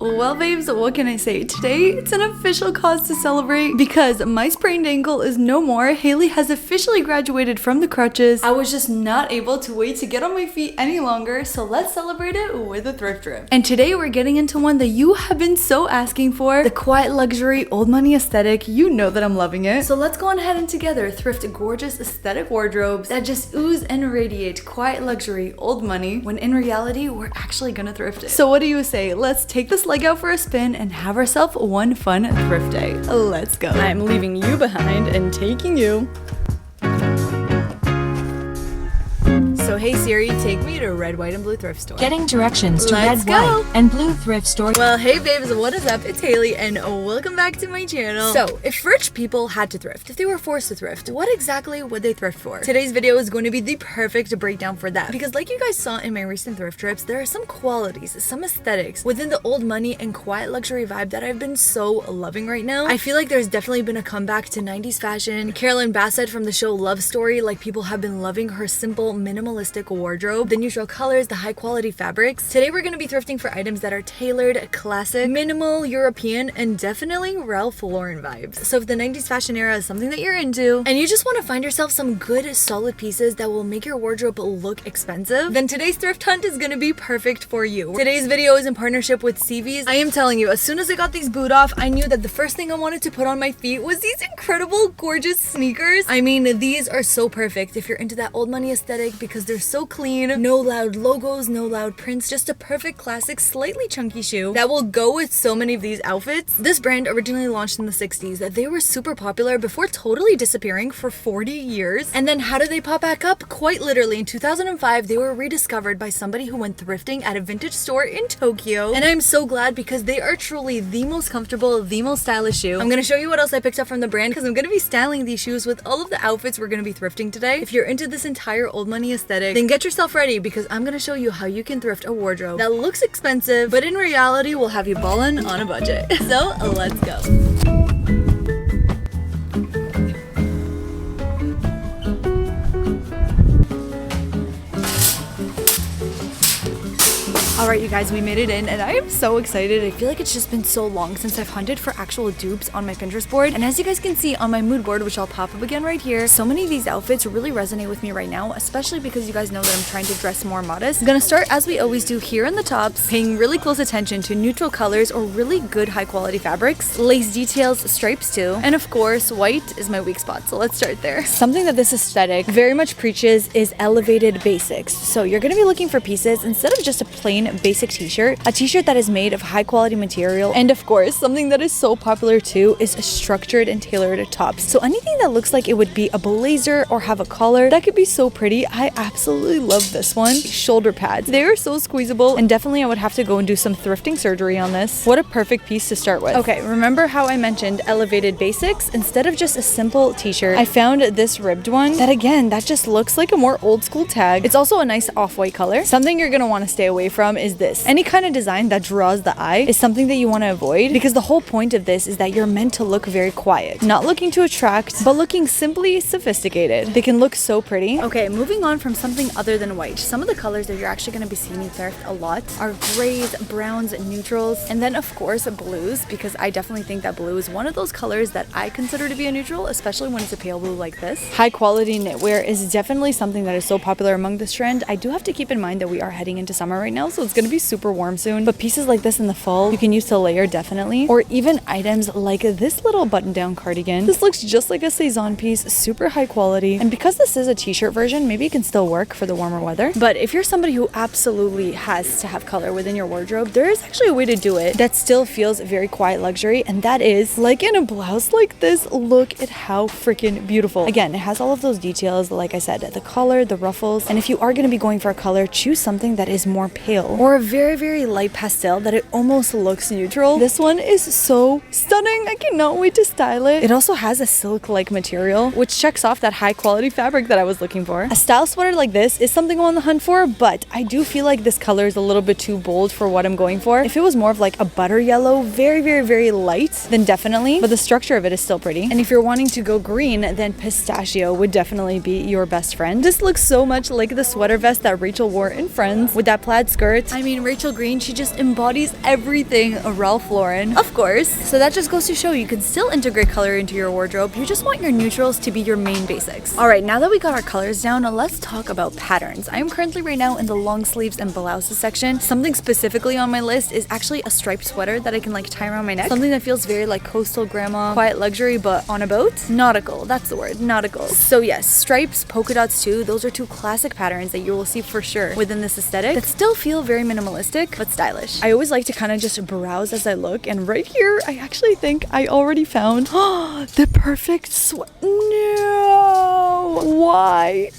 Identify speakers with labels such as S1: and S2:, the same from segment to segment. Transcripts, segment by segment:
S1: Well, babes, what can I say? Today, it's an official cause to celebrate because my sprained ankle is no more. Haley has officially graduated from the crutches. I was just not able to wait to get on my feet any longer, so let's celebrate it with a thrift trip. And today, we're getting into one that you have been so asking for, the quiet luxury, old money aesthetic. You know that I'm loving it. So let's go on ahead and together thrift gorgeous aesthetic wardrobes that just ooze and radiate quiet luxury, old money, when in reality, we're actually gonna thrift it. So what do you say? Let's take this leg out for a spin and have ourselves one fun thrift day. Let's go. I'm leaving you behind and taking you. So hey Siri, take me to red, white, and blue thrift store.
S2: Getting directions to
S1: Let's
S2: red,
S1: go.
S2: white, and blue thrift store.
S1: Well, hey babes, what is up? It's Haley and welcome back to my channel. So, if rich people had to thrift, if they were forced to thrift, what exactly would they thrift for? Today's video is going to be the perfect breakdown for that. Because like you guys saw in my recent thrift trips, there are some qualities, some aesthetics within the old money and quiet luxury vibe that I've been so loving right now. I feel like there's definitely been a comeback to 90s fashion. Carolyn Bassett from the show Love Story, like people have been loving her simple, minimalistic wardrobe, the neutral colors, the high quality fabrics. Today we're going to be thrifting for items that are tailored, classic, minimal, European, and definitely Ralph Lauren vibes. So if the 90s fashion era is something that you're into, and you just want to find yourself some good, solid pieces that will make your wardrobe look expensive, then today's thrift hunt is going to be perfect for you. Today's video is in partnership with CV's. I am telling you, as soon as I got these boot off, I knew that the first thing I wanted to put on my feet was these incredible, gorgeous sneakers. I mean, these are so perfect if you're into that old money aesthetic because they're so clean, no loud logos, no loud prints, just a perfect classic, slightly chunky shoe that will go with so many of these outfits. This brand originally launched in the 60s. They were super popular before totally disappearing for 40 years. And then how did they pop back up? Quite literally, in 2005, they were rediscovered by somebody who went thrifting at a vintage store in Tokyo. And I'm so glad because they are truly the most comfortable, the most stylish shoe. I'm gonna show you what else I picked up from the brand because I'm gonna be styling these shoes with all of the outfits we're gonna be thrifting today. If you're into this entire old money aesthetic, then get yourself ready because I'm gonna show you how you can thrift a wardrobe that looks expensive, but in reality will have you ballin' on a budget. So let's go. Alright you guys, we made it in and I am so excited. I feel like it's just been so long since I've hunted for actual dupes on my Pinterest board. And as you guys can see on my mood board, which I'll pop up again right here, so many of these outfits really resonate with me right now, especially because you guys know that I'm trying to dress more modest. I'm gonna start as we always do here in the tops, paying really close attention to neutral colors or really good high quality fabrics, lace details, stripes too, and of course white is my weak spot, so let's start there. Something that this aesthetic very much preaches is elevated basics. So you're gonna be looking for pieces instead of just a plain basic t-shirt, a t-shirt that is made of high quality material, and of course something that is so popular too is structured and tailored tops. So anything that looks like it would be a blazer or have a collar, that could be so pretty. I absolutely love this one. Shoulder pads, they are so squeezable, and definitely I would have to go and do some thrifting surgery on this. What a perfect piece to start with. Okay, remember how I mentioned elevated basics? Instead of just a simple t-shirt, I found this ribbed one that again, that just looks like a more old school tag. It's also a nice off-white color. Something you're gonna want to stay away from is this. Any kind of design that draws the eye is something that you want to avoid because the whole point of this is that you're meant to look very quiet. Not looking to attract, but looking simply sophisticated. They can look so pretty. Okay, moving on from something other than white. Some of the colors that you're actually going to be seeing me thrift a lot are grays, browns, neutrals, and then of course blues, because I definitely think that blue is one of those colors that I consider to be a neutral, especially when it's a pale blue like this. High quality knitwear is definitely something that is so popular among this trend. I do have to keep in mind that we are heading into summer right now, so it's going to be super warm soon, but pieces like this in the fall you can use to layer definitely, or even items like this little button-down cardigan. This looks just like a Saison piece, super high quality, and because this is a t-shirt version, maybe it can still work for the warmer weather. But if you're somebody who absolutely has to have color within your wardrobe, there is actually a way to do it that still feels very quiet luxury, and that is like in a blouse like this. Look at how freaking beautiful. Again, it has all of those details, like I said, the collar, the ruffles, and if you are going to be going for a color, choose something that is more pale or a very light pastel that it almost looks neutral. This one is so stunning. I cannot wait to style it. It also has a silk-like material, which checks off that high quality fabric that I was looking for. A style sweater like this is something I'm on the hunt for, but I do feel like this color is a little bit too bold for what I'm going for. If it was more of like a butter yellow, very light, then definitely, but the structure of it is still pretty. And if you're wanting to go green, then pistachio would definitely be your best friend. This looks so much like the sweater vest that Rachel wore in Friends with that plaid skirt short. I mean, Rachel Green, she just embodies everything Ralph Lauren, of course. So that just goes to show you can still integrate color into your wardrobe. You just want your neutrals to be your main basics. All right, now that we got our colors down, let's talk about patterns. I am currently right now in the long sleeves and blouses section. Something specifically on my list is actually a striped sweater that I can like tie around my neck. Something that feels very like coastal grandma, quiet luxury, but on a boat. Nautical, that's the word, nautical. So yes, stripes, polka dots too, those are two classic patterns that you will see for sure within this aesthetic that still feel very minimalistic, but stylish. I always like to kind of just browse as I look, and right here, I actually think I already found the perfect sweater. No! Why?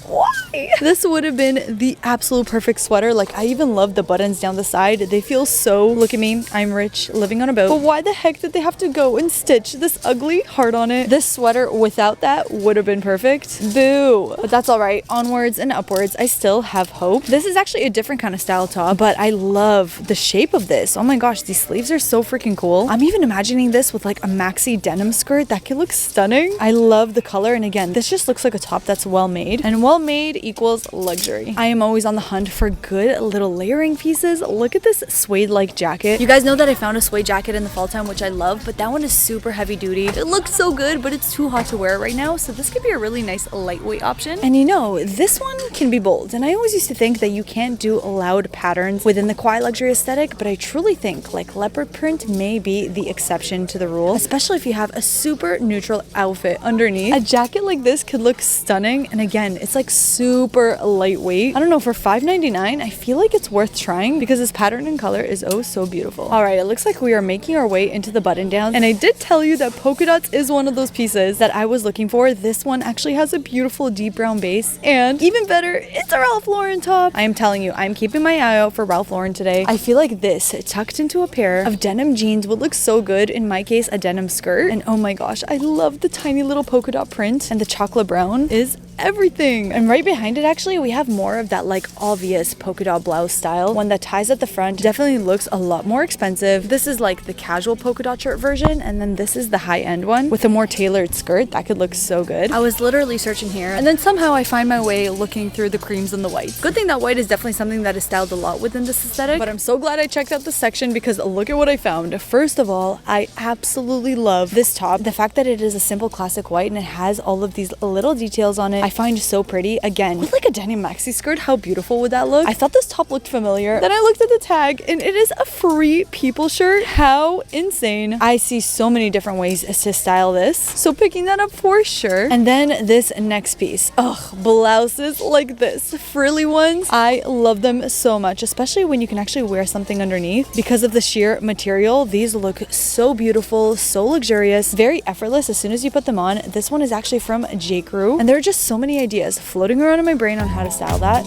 S1: This would have been the absolute perfect sweater. Like, I even love the buttons down the side. They feel so, look at me, I'm rich, living on a boat. But why the heck did they have to go and stitch this ugly heart on it? This sweater without that would have been perfect. Boo. But that's all right. Onwards and upwards, I still have hope. This is actually a different kind of style top, but I love the shape of this. Oh my gosh, these sleeves are so freaking cool. I'm even imagining this with like a maxi denim skirt. That could look stunning. I love the color, and again, this just looks like a top that's well made, and well made equals luxury. I am always on the hunt for good little layering pieces. Look at this suede like jacket. You guys know that I found a suede jacket in the fall time, which I love, but that one is super heavy duty. It looks so good, but it's too hot to wear right now, so this could be a really nice lightweight option. And you know, this one can be bold, and I always used to think that you can't do loud patterns within the quiet luxury aesthetic, but I truly think like leopard print may be the exception to the rule, especially if you have a super neutral outfit underneath. A jacket like this could look stunning, and again, it's like super lightweight. I don't know, for $5.99, I feel like it's worth trying because this pattern and color is oh so beautiful. All right, it looks like we are making our way into the button down, and I did tell you that polka dots is one of those pieces that I was looking for. This one actually has a beautiful deep brown base, and even better, it's a Ralph Lauren top. I am telling you, I'm keeping my eye out for Ralph Lauren today. I feel like this tucked into a pair of denim jeans would look so good. In my case, a denim skirt, and oh my gosh, I love the tiny little polka dot print, and the chocolate brown is everything. And right behind it, actually, we have more of that like obvious polka dot blouse style. One that ties at the front definitely looks a lot more expensive. This is like the casual polka dot shirt version, and then this is the high-end one with a more tailored skirt. That could look so good. I was literally searching here, and then somehow I find my way looking through the creams and the whites. Good thing that white is definitely something that is styled a lot within this aesthetic, but I'm so glad I checked out this section because look at what I found. First of all, I absolutely love this top. The fact that it is a simple classic white and it has all of these little details on it, I find so pretty. Again, with like a denim maxi skirt, how beautiful would that look? I thought this top looked familiar. Then I looked at the tag, and it is a Free People shirt. How insane. I see so many different ways to style this, so picking that up for sure. And then this next piece. Ugh, blouses like this, frilly ones. I love them so much, especially when you can actually wear something underneath. Because of the sheer material, these look so beautiful, so luxurious, very effortless as soon as you put them on. This one is actually from J. Crew, and there are just so many ideas floating around in my brain on how to style that.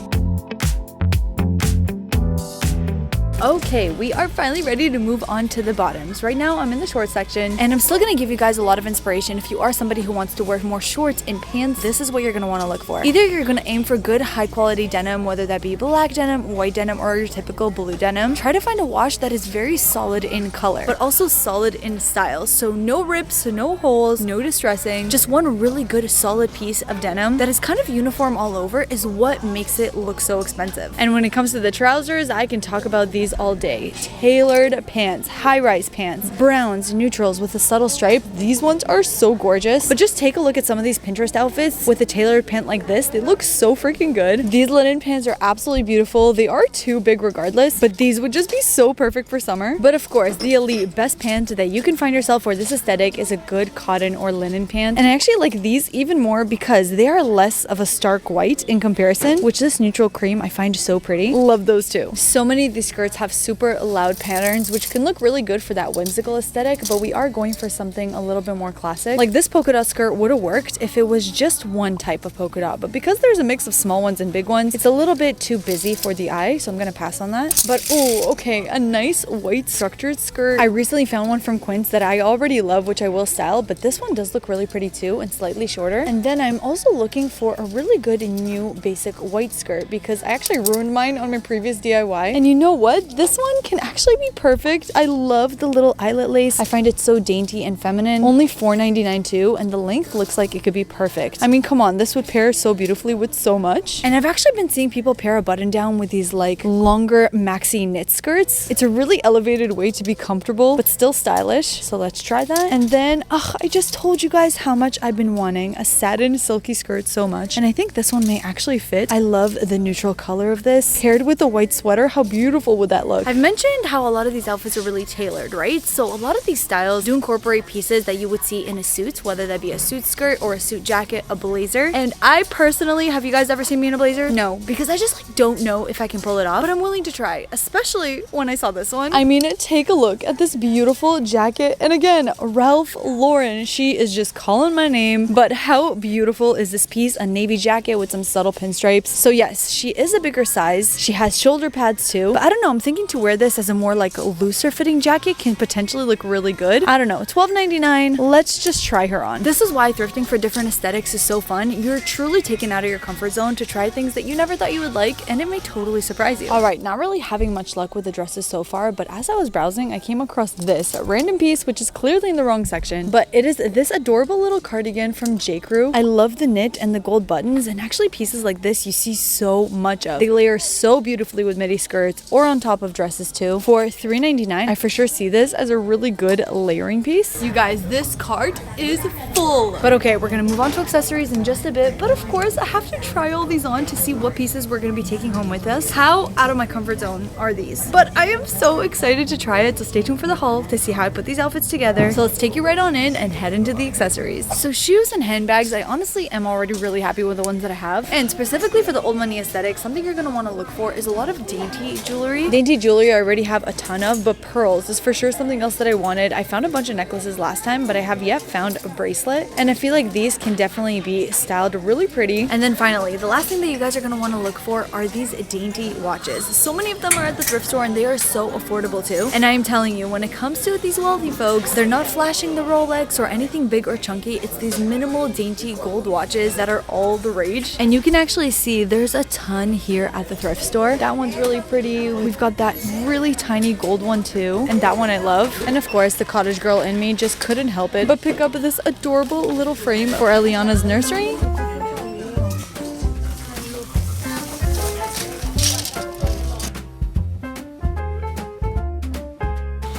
S1: Okay, we are finally ready to move on to the bottoms. Right now, I'm in the short section, and I'm still gonna give you guys a lot of inspiration. If you are somebody who wants to wear more shorts and pants, this is what you're gonna wanna look for. Either you're gonna aim for good, high quality denim, whether that be black denim, white denim, or your typical blue denim. Try to find a wash that is very solid in color, but also solid in style. So no rips, no holes, no distressing. Just one really good, solid piece of denim that is kind of uniform all over is what makes it look so expensive. And when it comes to the trousers, I can talk about these all day. Tailored pants, high-rise pants, browns, neutrals with a subtle stripe. These ones are so gorgeous. But just take a look at some of these Pinterest outfits with a tailored pant like this. They look so freaking good. These linen pants are absolutely beautiful. They are too big regardless, but these would just be so perfect for summer. But of course, the elite best pant that you can find yourself for this aesthetic is a good cotton or linen pant. And I actually like these even more because they are less of a stark white in comparison, which this neutral cream I find so pretty. Love those too. So many of these skirts have super loud patterns, which can look really good for that whimsical aesthetic, but we are going for something a little bit more classic. Like this polka dot skirt would have worked if it was just one type of polka dot, but because there's a mix of small ones and big ones, it's a little bit too busy for the eye, so I'm gonna pass on that. But oh, okay, a nice white structured skirt. I recently found one from Quince that I already love, which I will style, but this one does look really pretty too and slightly shorter. And then I'm also looking for a really good new basic white skirt because I actually ruined mine on my previous DIY. And you know what? this one can actually be perfect. I love the little eyelet lace. I find it so dainty and feminine. Only $4.99 too, and the length looks like it could be perfect. I mean, come on, this would pair so beautifully with so much. And I've actually been seeing people pair a button down with these like longer maxi knit skirts. It's a really elevated way to be comfortable, but still stylish. So let's try that. And then, I just told you guys how much I've been wanting a satin silky skirt so much. And I think this one may actually fit. I love the neutral color of this. Paired with a white sweater, how beautiful would that look? I've mentioned how a lot of these outfits are really tailored, right? So a lot of these styles do incorporate pieces that you would see in a suit, whether that be a suit skirt or a suit jacket, a blazer. And I personally, have you guys ever seen me in a blazer? No, because I just like don't know if I can pull it off, but I'm willing to try, especially when I saw this one. I mean, take a look at this beautiful jacket. And again, Ralph Lauren, she is just calling my name. But how beautiful is this piece? A navy jacket with some subtle pinstripes. So yes, she is a bigger size. She has shoulder pads too. But I don't know, I'm thinking to wear this as a more like looser fitting jacket can potentially look really good. I don't know, $12.99. Let's just try her on. This is why thrifting for different aesthetics is so fun. You're truly taken out of your comfort zone to try things that you never thought you would like, and it may totally surprise you. All right, not really having much luck with the dresses so far, but as I was browsing, I came across this random piece, which is clearly in the wrong section, but it is this adorable little cardigan from J. Crew. I love the knit and the gold buttons, and actually pieces like this you see so much of. They layer so beautifully with midi skirts or on top of dresses too. For $3.99, I for sure see this as a really good layering piece. You guys, this cart is full. But okay, we're gonna move on to accessories in just a bit, but of course I have to try all these on to see what pieces we're gonna be taking home with us. How out of my comfort zone are these? But I am so excited to try it, so stay tuned for the haul to see how I put these outfits together. So let's take you right on in and head into the accessories. So shoes and handbags, I honestly am already really happy with the ones that I have. And specifically for the old money aesthetic, something you're gonna wanna look for is a lot of dainty jewelry. Dainty jewelry I already have a ton of, but pearls is for sure something else that I wanted. I found a bunch of necklaces last time, but I have yet found a bracelet. And I feel like these can definitely be styled really pretty. And then finally, the last thing that you guys are gonna wanna look for are these dainty watches. So many of them are at the thrift store and they are so affordable too. And I am telling you, when it comes to these wealthy folks, they're not flashing the Rolex or anything big or chunky. It's these minimal dainty gold watches that are all the rage. And you can actually see there's a ton here at the thrift store. That one's really pretty. We've got that really tiny gold one too. And that one I love. And of course, the cottage girl in me just couldn't help it but pick up this adorable little frame for Eliana's nursery.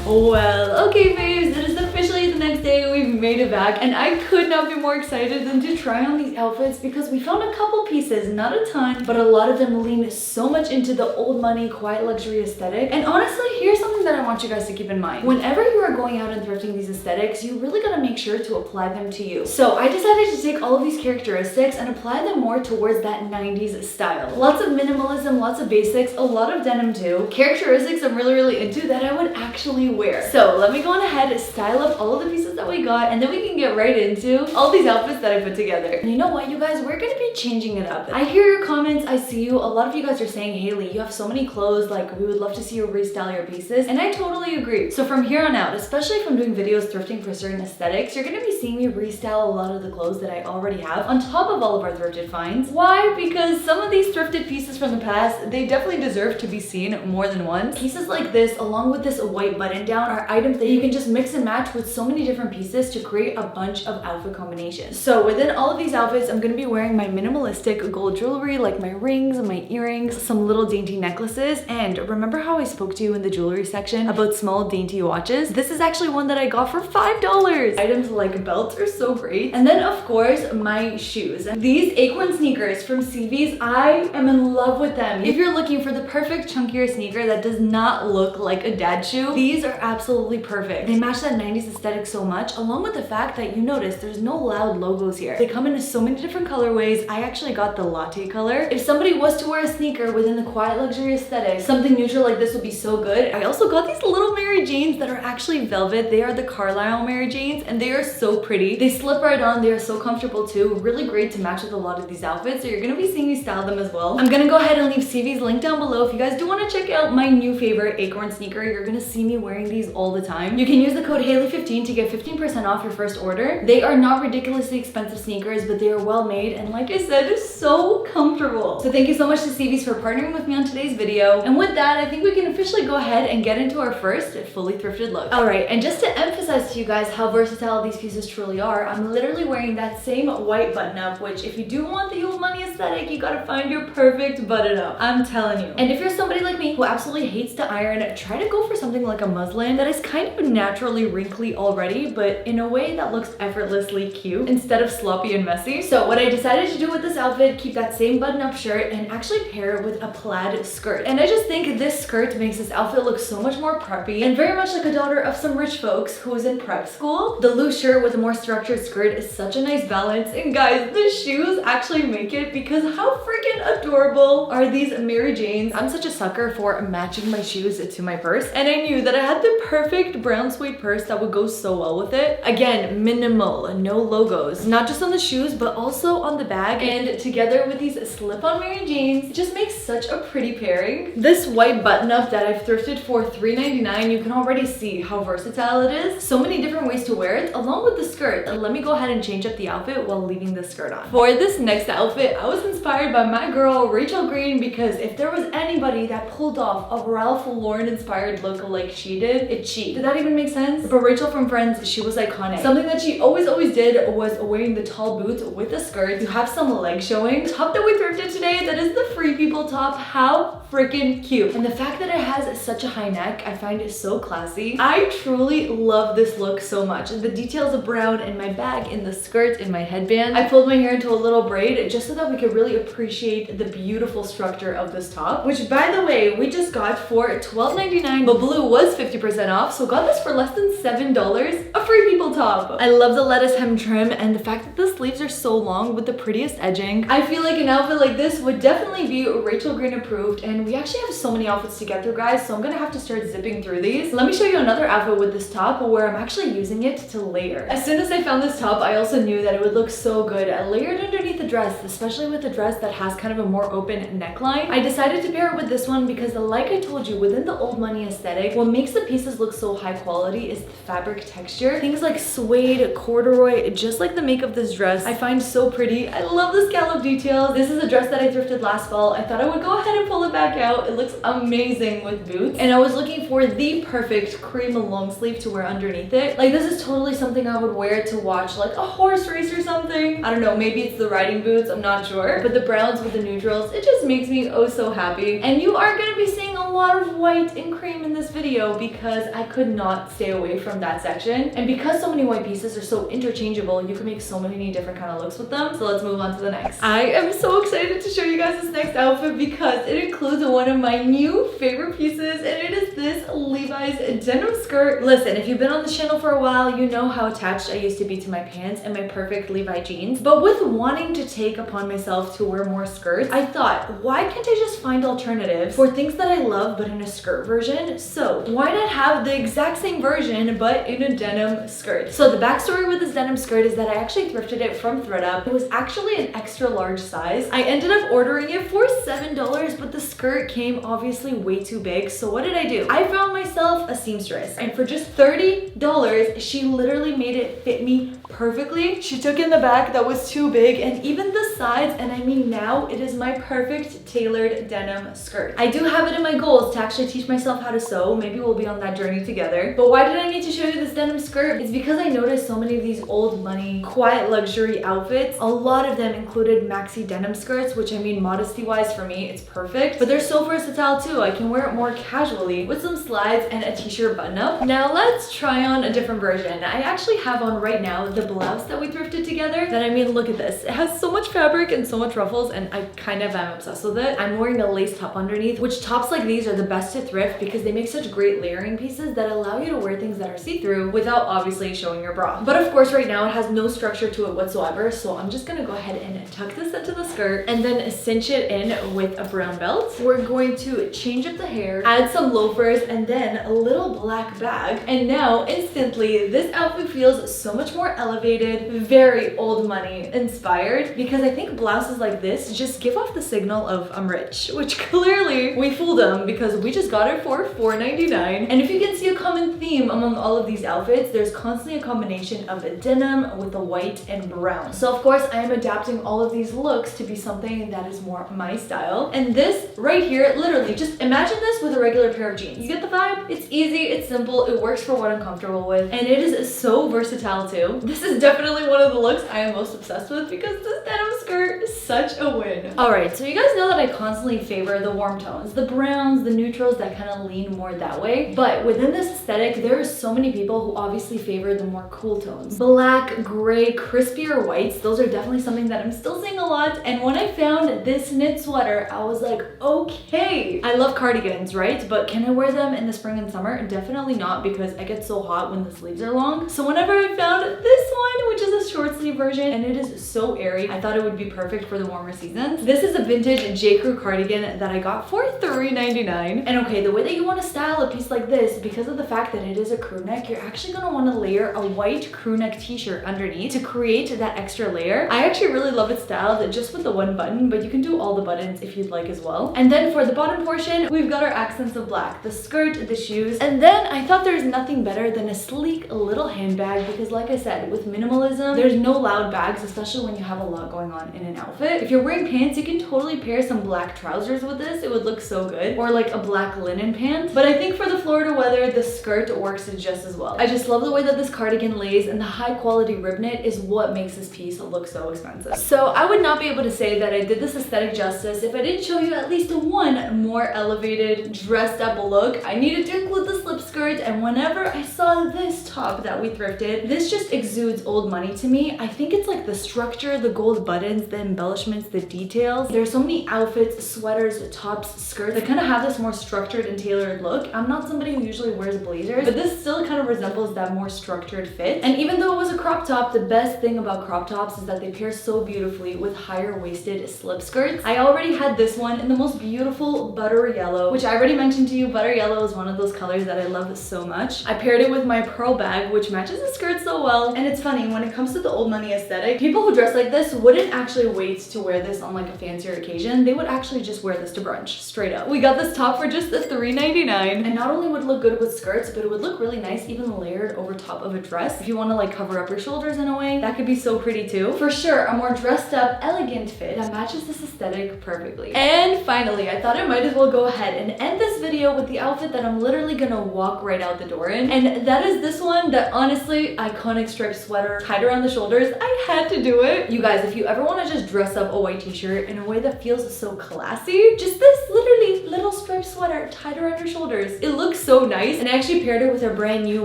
S1: Well, okay babes, it is officially the next day. We've made it back and I could not be more excited than to try on these outfits because we found a couple pieces, not a ton, but a lot of them lean so much into the old money, quiet luxury aesthetic. And honestly, here's something that I want you guys to keep in mind. Whenever you are going out and thrifting these aesthetics, you really gotta make sure to apply them to you. So I decided to take all of these characteristics and apply them more towards that 90s style. Lots of minimalism, lots of basics, a lot of denim too. Characteristics I'm really into that I would actually wear. So let me go on ahead, style up all of the pieces that we got, and then we can get right into all these outfits that I put together. And you know what, you guys, we're gonna be changing it up. I hear your comments, I see you. A lot of you guys are saying, Haley, you have so many clothes, like we would love to see you restyle your pieces, and I totally agree. So from here on out, especially if I'm doing videos thrifting for certain aesthetics, you're gonna be seeing me restyle a lot of the clothes that I already have on top of all of our thrifted finds. Why? Because some of these thrifted pieces from the past, they definitely deserve to be seen more than once. Pieces like this, along with this white button down, are items that you can just mix and match with so many different pieces to create a bunch of outfit combinations. So within all of these outfits, I'm gonna be wearing my minimalistic gold jewelry, like my rings and my earrings, some little dainty necklaces, and remember how I spoke to you in the jewelry section about small dainty watches? This is actually one that I got for $5. Items like belts are so great. And then of course, my shoes. These Acorn sneakers from CV's, I am in love with them. If you're looking for the perfect chunkier sneaker that does not look like a dad shoe, these are absolutely perfect. They match that 90s aesthetic so much, along with the fact that you notice there's no loud logos here. They come in so many different colorways. I actually got the latte color. If somebody was to wear a sneaker within the quiet luxury aesthetic, something neutral like this would be so good. I also got these little Mary Mary Janes that are actually velvet. They are the Carlisle Mary Janes and they are so pretty. They slip right on. They are so comfortable too. Really great to match with a lot of these outfits. So you're gonna be seeing me style them as well. I'm gonna go ahead and leave CV's link down below. If you guys do want to check out my new favorite acorn sneaker, you're gonna see me wearing these all the time. You can use the code Haley15 to get 15% off your first order. They are not ridiculously expensive sneakers, but they are well made and like I said, it's so comfortable. So thank you so much to CV's for partnering with me on today's video. And with that, I think we can officially go ahead and get into our first fully thrifted look. Alright, and just to emphasize to you guys how versatile these pieces truly are, I'm literally wearing that same white button up, which if you do want the old money aesthetic, you gotta find your perfect button up. I'm telling you. And if you're somebody like me who absolutely hates to iron, try to go for something like a muslin that is kind of naturally wrinkly already, but in a way that looks effortlessly cute instead of sloppy and messy. So what I decided to do with this outfit, keep that same button up shirt and actually pair it with a plaid skirt. And I just think this skirt makes this outfit look so much more preppy and very much like a daughter of some rich folks who is in prep school. The loose shirt with a more structured skirt is such a nice balance. And guys, the shoes actually make it because how freaking adorable are these Mary Janes? I'm such a sucker for matching my shoes to my purse. And I knew that I had the perfect brown suede purse that would go so well with it. Again, minimal, no logos, not just on the shoes, but also on the bag. And together with these slip-on Mary Janes, it just makes such a pretty pairing. This white button-up that I've thrifted for $3.99, you can already see how versatile it is. So many different ways to wear it, along with the skirt. Let me go ahead and change up the outfit while leaving the skirt on. For this next outfit, I was inspired by my girl, Rachel Green, because if there was anybody that pulled off a Ralph Lauren inspired look like she did, it's she. Did that even make sense? For Rachel from Friends, she was iconic. Something that she always did was wearing the tall boots with a skirt. You have some leg showing. The top that we thrifted today, that is the Free People top. How freaking cute. And the fact that it has such a high neck, I find it so classy. I truly love this look so much. The details of brown in my bag, in the skirt, in my headband. I pulled my hair into a little braid just so that we could really appreciate the beautiful structure of this top, which by the way, we just got for $12.99, but blue was 50% off, so got this for less than $7. A Free People top. I love the lettuce hem trim and the fact that the sleeves are so long with the prettiest edging. I feel like an outfit like this would definitely be Rachel Green approved, and we actually have so many outfits to get through, guys, so I'm gonna have to start zipping through these. Let me show you another outfit with this top where I'm actually using it to layer. As soon as I found this top, I also knew that it would look so good layered underneath the dress, especially with a dress that has kind of a more open neckline. I decided to pair it with this one because like I told you, within the old money aesthetic, what makes the pieces look so high quality is the fabric texture. Things like suede, corduroy, just like the make of this dress, I find so pretty. I love the scallop details. This is a dress that I thrifted last fall. I thought I would go ahead and pull it back out. It looks amazing with boots. And I was looking for the perfect cream long sleeve to wear underneath it. Like this is totally something I would wear to watch like a horse race or something. I don't know, maybe it's the riding boots, I'm not sure. But the browns with the neutrals, it just makes me oh so happy. And you are gonna be seeing a lot of white and cream in this video because I could not stay away from that section. And because so many white pieces are so interchangeable, you can make so many different kind of looks with them. So let's move on to the next. I am so excited to show you guys this next outfit because it includes one of my new favorite pieces, and it is this Levi's denim skirt. Listen, if you've been on this channel for a while, you know how attached I used to be to my pants and my perfect Levi jeans. But with wanting to take upon myself to wear more skirts, I thought, why can't I just find alternatives for things that I love but in a skirt version? So why not have the exact same version but in a denim skirt? So the backstory with this denim skirt is that I actually thrifted it from ThredUp. It was actually an extra large size. I ended up ordering it for $7, but the skirt came obviously way too big. So what did I do? I found myself a seamstress, and for just $30, she literally made it fit me perfectly. She took in the back that was too big and even the sides, and I mean now it is my perfect tailored denim skirt. I do have it in my goals to actually teach myself how to sew. Maybe we'll be on that journey together. But why did I need to show you this denim skirt? It's because I noticed so many of these old money, quiet luxury outfits, a lot of them included maxi denim skirts, which I mean modesty wise for me, it's perfect. But they're so versatile too. I can wear it more casually with some slides and a t-shirt button up. Now let's try on a different version. I actually have on right now the blouse that we thrifted together. That I mean, look at this. It has so much fabric and so much ruffles, and I kind of am obsessed with it. I'm wearing a lace top underneath, which tops like these these are the best to thrift because they make such great layering pieces that allow you to wear things that are see-through without obviously showing your bra. But of course right now it has no structure to it whatsoever, so I'm just gonna go ahead and tuck this into the skirt and then cinch it in with a brown belt. We're going to change up the hair, add some loafers, and then a little black bag. And now instantly this outfit feels so much more elevated, very old money inspired, because I think blouses like this just give off the signal of I'm rich, which clearly we fooled them because we just got it for $4.99. And if you can see a common theme among all of these outfits, there's constantly a combination of a denim with a white and brown. So of course I am adapting all of these looks to be something that is more my style. And this right here, literally just imagine this with a regular pair of jeans. You get the vibe? It's easy, it's simple, it works for what I'm comfortable with, and it is so versatile too. This is definitely one of the looks I am most obsessed with because this denim skirt is such a win. Alright, so you guys know that I constantly favor the warm tones, the browns, the neutrals that kind of lean more that way, but within this aesthetic there are so many people who obviously favor the more cool tones. Black, gray, crispier whites, those are definitely something that I'm still seeing a lot, and when I found this knit sweater I was like, okay. I love cardigans, right? But can I wear them in the spring and summer? Definitely not, because I get so hot when the sleeves are long. So whenever I found this one, which is a short sleeve version, and it is so airy, I thought it would be perfect for the warmer seasons. This is a vintage J. Crew cardigan that I got for $3.99. And okay, the way that you want to style a piece like this, because of the fact that it is a crew neck, you're actually going to want to layer a white crew neck t-shirt underneath to create that extra layer. I actually really love it styled just with the one button, but you can do all the buttons if you'd like as well. And then for the bottom portion, we've got our accents of black, the skirt, the shoes, and then I thought there's nothing better than a sleek little handbag because like I said, with minimalism, there's no loud bags, especially when you have a lot going on in an outfit. If you're wearing pants, you can totally pair some black trousers with this. It would look so good. Or like a black linen pant. But I think for the Florida weather, the skirt works just as well. I just love the way that this cardigan lays, and the high quality rib knit is what makes this piece look so expensive. So I would not be able to say that I did this aesthetic justice if I didn't show you at least one more elevated, dressed up look. I needed to include the slip skirt, and whenever I saw this top that we thrifted, this just exudes old money to me. I think it's like the structure, the gold buttons, the embellishments, the details. There's so many outfits, sweaters, tops, skirts that kind of have this more structured and tailored look. I'm not somebody who usually wears blazers, but this still kind of resembles that more structured fit. And even though it was a crop top, the best thing about crop tops is that they pair so beautifully with higher waisted slip skirts. I already had this one in the most beautiful butter yellow, which I already mentioned to you. Butter yellow is one of those colors that I love so much. I paired it with my pearl bag, which matches the skirt so well. And it's funny, when it comes to the old money aesthetic, people who dress like this wouldn't actually wait to wear this on like a fancier occasion. They would actually just wear this to brunch, straight up. We got this top for just $3.99, and not only would it look good with skirts, but it would look really nice even layered over top of a dress. If you want to like cover up your shoulders in a way, that could be so pretty too. For sure, a more dressed up, elegant fit that matches this aesthetic perfectly. And finally, I thought I might as well go ahead and end this video with the outfit that I'm literally gonna walk right out the door in, and that is this one, that honestly iconic striped sweater tied around the shoulders. I had to do it. You guys, if you ever want to just dress up a white t-shirt in a way that feels so classy, just this literally little striped sweater tied around your shoulders. It looks so nice, and I actually paired it with a brand new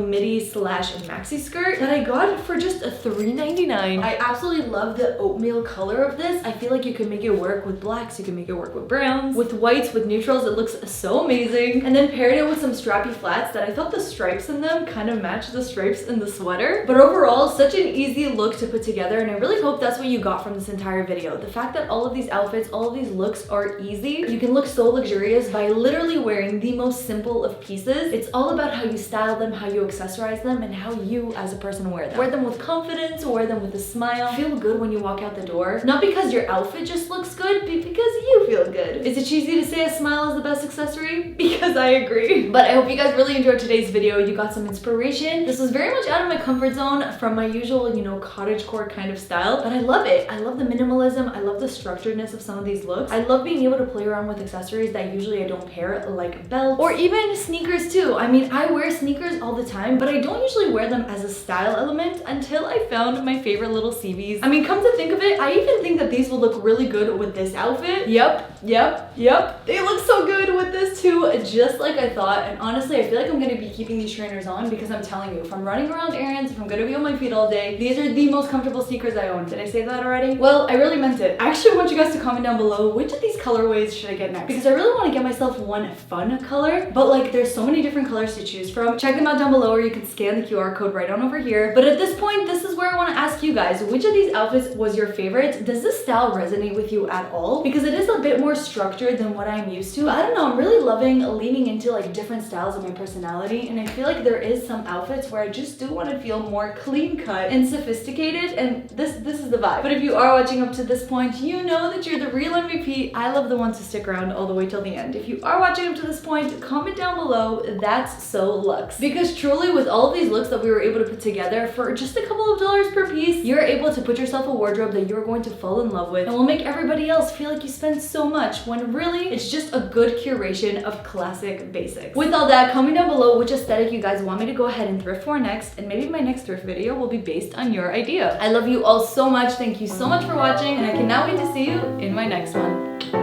S1: midi slash maxi skirt that I got for just $3.99. I absolutely love the oatmeal color of this. I feel like you can make it work with blacks, you can make it work with browns, with whites, with neutrals. It looks so amazing. And then paired it with some strappy flats that I thought the stripes in them kind of match the stripes in the sweater. But overall, such an easy look to put together, and I really hope that's what you got from this entire video. The fact that all of these outfits, all of these looks are easy. You can look so luxurious by literally wearing the most simple of pieces. It's all about how you style them, how you accessorize them, and how you as a person wear them. Wear them with confidence, wear them with a smile, feel good when you walk out the door. Not because your outfit just looks good, but because you feel good. Is it cheesy to say a smile is the best accessory? Because I agree. But I hope you guys really enjoyed today's video. You got some inspiration. This was very much out of my comfort zone from my usual, you know, cottagecore kind of style, but I love it. I love the minimalism. I love the structuredness of some of these looks. I love being able to play around with accessories that usually I don't pair, like belts or even sneakers too. I mean, I wear sneakers all the time, but I don't usually wear them as a style element until I found my favorite little CVs. I mean, come to think of it, I even think that these will look really good with this outfit. Yep. They look so good with this too, just like I thought. And honestly, I feel like I'm gonna be keeping these trainers on because I'm telling you, if I'm running around errands, if I'm gonna be on my feet all day, these are the most comfortable sneakers I own. Did I say that already? Well, I really meant it. I actually want you guys to comment down below which of these colorways should I get next, because I really want to get myself one fun color, but like there's so many different colors to choose from. Check them out down below, or you can scan the QR code right on over here. But at this point, this is where I want to ask you guys, which of these outfits was your favorite? Does this style resonate with you at all? Because it is a bit more structured than what I'm used to. I don't know, I'm really loving leaning into like different styles of my personality, and I feel like there is some outfits where I just do want to feel more clean cut and sophisticated, and this is the vibe. But if you are watching up to this point, you know that you're the real MVP. I love the ones who stick around all the way till the end. If you are watching up to this point, comment down below, that's so luxe. Because truly, with all of these looks that we were able to put together for just a couple of dollars per piece, you're able to put yourself a wardrobe that you're going to fall in love with and will make everybody else feel like you spend so much, when really it's just a good curation of classic basics. With all that, comment down below which aesthetic you guys want me to go ahead and thrift for next, and maybe my next thrift video will be based on your idea. I love you all so much. Thank you so much for watching, and I cannot wait to see you in my next one.